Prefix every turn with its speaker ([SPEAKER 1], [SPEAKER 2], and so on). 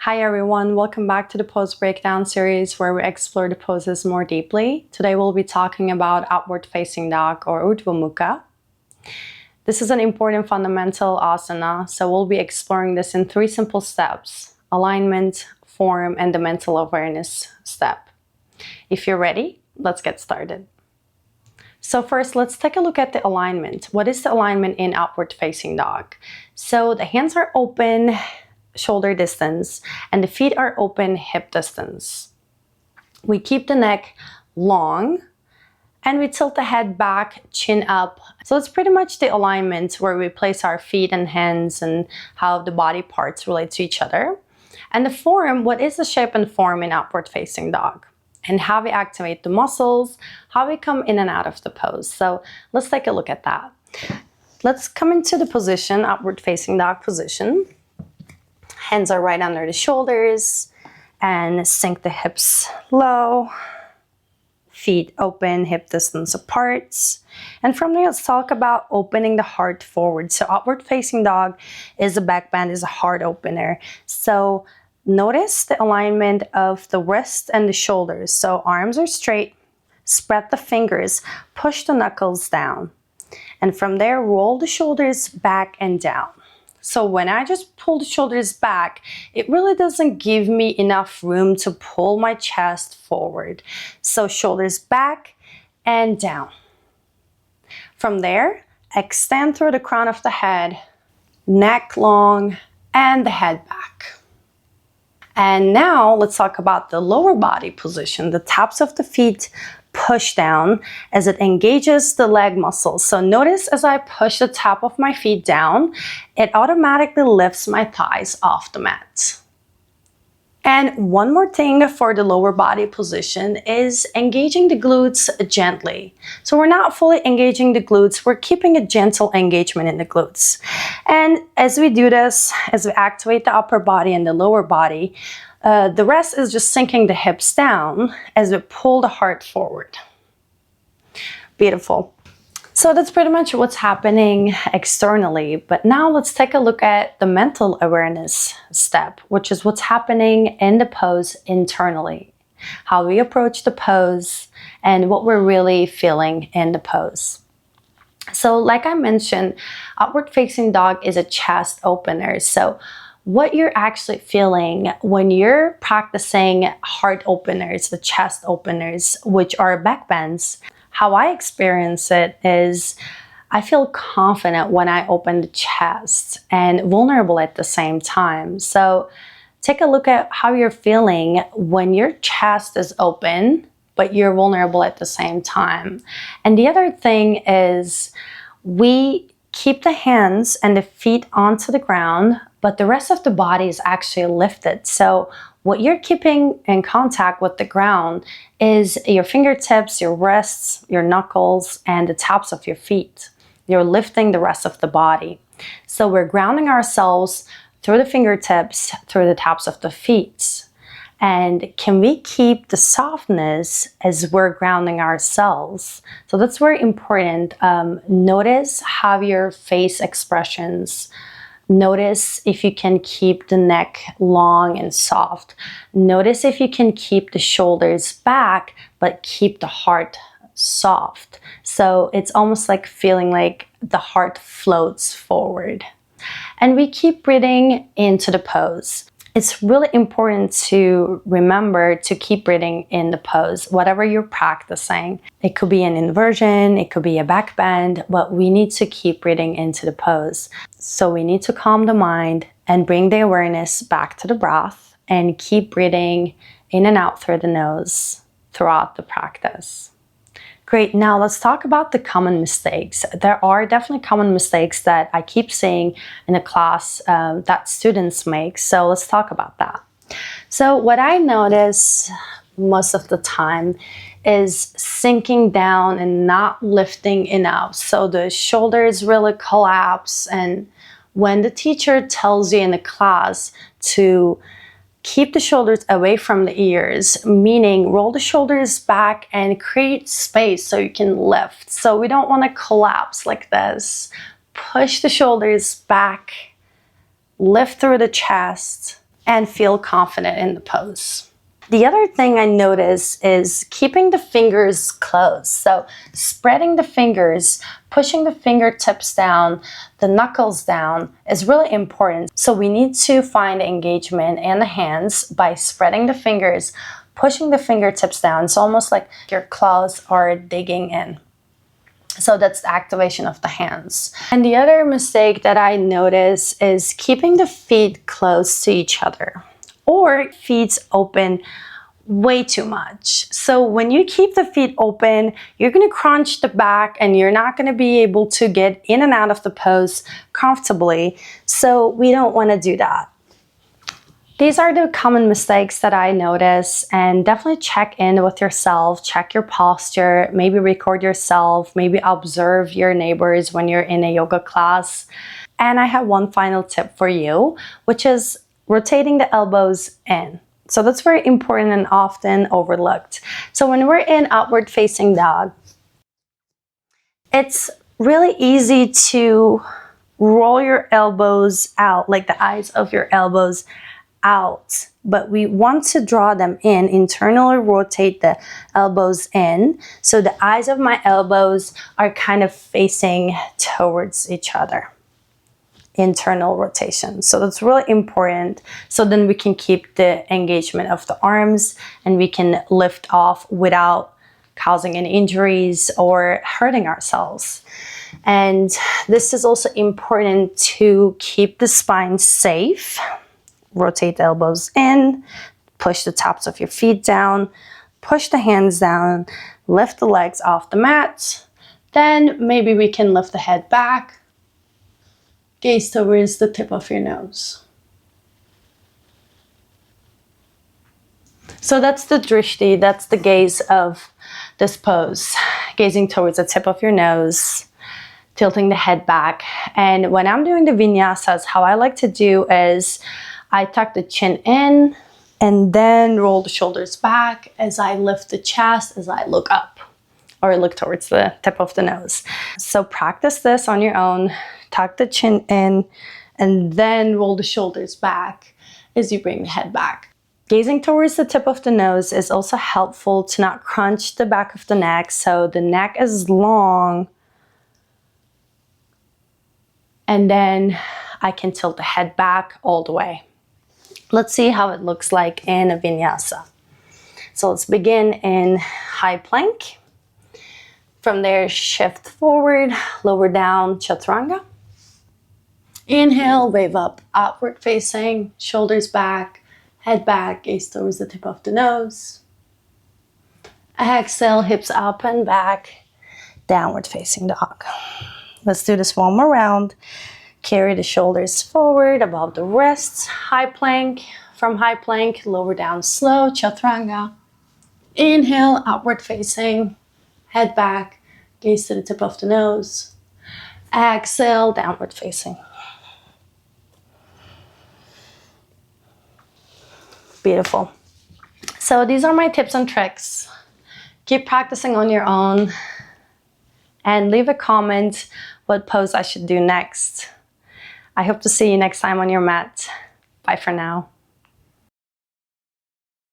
[SPEAKER 1] Hi everyone, welcome back to the pose breakdown series where we explore the poses more deeply. Today we'll be talking about upward facing dog or Urdhva Mukha. This is an important fundamental asana, so we'll be exploring this in 3 simple steps: alignment, form, and the mental awareness step. If you're ready, let's get started. So first, let's take a look at the alignment. What is the alignment in upward facing dog? So the hands are open, shoulder distance, and the feet are open, hip distance. We keep the neck long and we tilt the head back, chin up. So it's pretty much the alignment where we place our feet and hands and how the body parts relate to each other. And the form, what is the shape and form in upward facing dog? And how we activate the muscles, how we come in and out of the pose. So let's take a look at that. Let's come into the position, upward facing dog position. Hands are right under the shoulders and sink the hips low. Feet open, hip distance apart. And from there, let's talk about opening the heart forward. So upward facing dog is a back bend, is a heart opener. So notice the alignment of the wrist and the shoulders. So arms are straight, spread the fingers, push the knuckles down. And from there, roll the shoulders back and down. So when I just pull the shoulders back, it really doesn't give me enough room to pull my chest forward. So shoulders back and down. From there, extend through the crown of the head, neck long, and the head back. And now let's talk about the lower body position. The tops of the feet push down as it engages the leg muscles. So notice as I push the top of my feet down, it automatically lifts my thighs off the mat. And one more thing for the lower body position is engaging the glutes gently. So we're not fully engaging the glutes, we're keeping a gentle engagement in the glutes. And as we do this, as we activate the upper body and the lower body, the rest is just sinking the hips down as we pull the heart forward. Beautiful. So that's pretty much what's happening externally. But now let's take a look at the mental awareness step, which is what's happening in the pose internally. How we approach the pose and what we're really feeling in the pose. So like I mentioned, upward facing dog is a chest opener. So what you're actually feeling when you're practicing heart openers, the chest openers, which are back bends, how I experience it is I feel confident when I open the chest and vulnerable at the same time. So take a look at how you're feeling when your chest is open, but you're vulnerable at the same time. And the other thing is we keep the hands and the feet onto the ground, but the rest of the body is actually lifted. So what you're keeping in contact with the ground is your fingertips, your wrists, your knuckles, and the tops of your feet. You're lifting the rest of the body. So we're grounding ourselves through the fingertips, through the tops of the feet. And can we keep the softness as we're grounding ourselves? So that's very important. Notice how your face expressions. Notice if you can keep the neck long and soft. Notice if you can keep the shoulders back, but keep the heart soft. So it's almost like feeling like the heart floats forward. And we keep breathing into the pose. It's really important to remember to keep breathing in the pose, whatever you're practicing. It could be an inversion, it could be a back bend, but we need to keep breathing into the pose. So we need to calm the mind and bring the awareness back to the breath and keep breathing in and out through the nose throughout the practice. Great, now let's talk about the common mistakes. There are definitely common mistakes that I keep seeing in the class that students make. So let's talk about that. So what I notice most of the time is sinking down and not lifting enough. So the shoulders really collapse. And when the teacher tells you in the class to keep the shoulders away from the ears, meaning roll the shoulders back and create space so you can lift. So we don't want to collapse like this. Push the shoulders back, lift through the chest, and feel confident in the pose. The other thing I notice is keeping the fingers closed. So spreading the fingers, pushing the fingertips down, the knuckles down is really important. So we need to find engagement in the hands by spreading the fingers, pushing the fingertips down. It's almost like your claws are digging in. So that's the activation of the hands. And the other mistake that I notice is keeping the feet close to each other or feet open way too much. So when you keep the feet open, you're going to crunch the back and you're not going to be able to get in and out of the pose comfortably. So we don't want to do that. These are the common mistakes that I notice, and definitely check in with yourself, check your posture, maybe record yourself, maybe observe your neighbors when you're in a yoga class. And I have one final tip for you, which is rotating the elbows in. So that's very important and often overlooked. So when we're in upward facing dog, it's really easy to roll your elbows out, like the eyes of your elbows out, but we want to draw them in, internally rotate the elbows in, so the eyes of my elbows are kind of facing towards each other. Internal rotation. So that's really important. So then we can keep the engagement of the arms and we can lift off without causing any injuries or hurting ourselves. And this is also important to keep the spine safe. Rotate the elbows in, push the tops of your feet down, push the hands down, lift the legs off the mat. Then maybe we can lift the head back, gaze towards the tip of your nose. So that's the drishti, that's the gaze of this pose. Gazing towards the tip of your nose, tilting the head back. And when I'm doing the vinyasas, how I like to do is I tuck the chin in and then roll the shoulders back as I lift the chest as I look up or look towards the tip of the nose. So practice this on your own. Tuck the chin in and then roll the shoulders back as you bring the head back. Gazing towards the tip of the nose is also helpful to not crunch the back of the neck, so the neck is long. And then I can tilt the head back all the way. Let's see how it looks like in a vinyasa. So let's begin in high plank. From there, shift forward, lower down, chaturanga. Inhale, wave up, outward facing, shoulders back, head back, gaze towards the tip of the nose. Exhale, hips up and back, downward facing dog. Let's do this one more round. Carry the shoulders forward above the wrists, high plank. From high plank, lower down slow, chaturanga. Inhale, outward facing, head back, gaze to the tip of the nose. Exhale, downward facing. Beautiful. So these are my tips and tricks. Keep practicing on your own and leave a comment what pose I should do next. I hope to see you next time on your mat. Bye for now.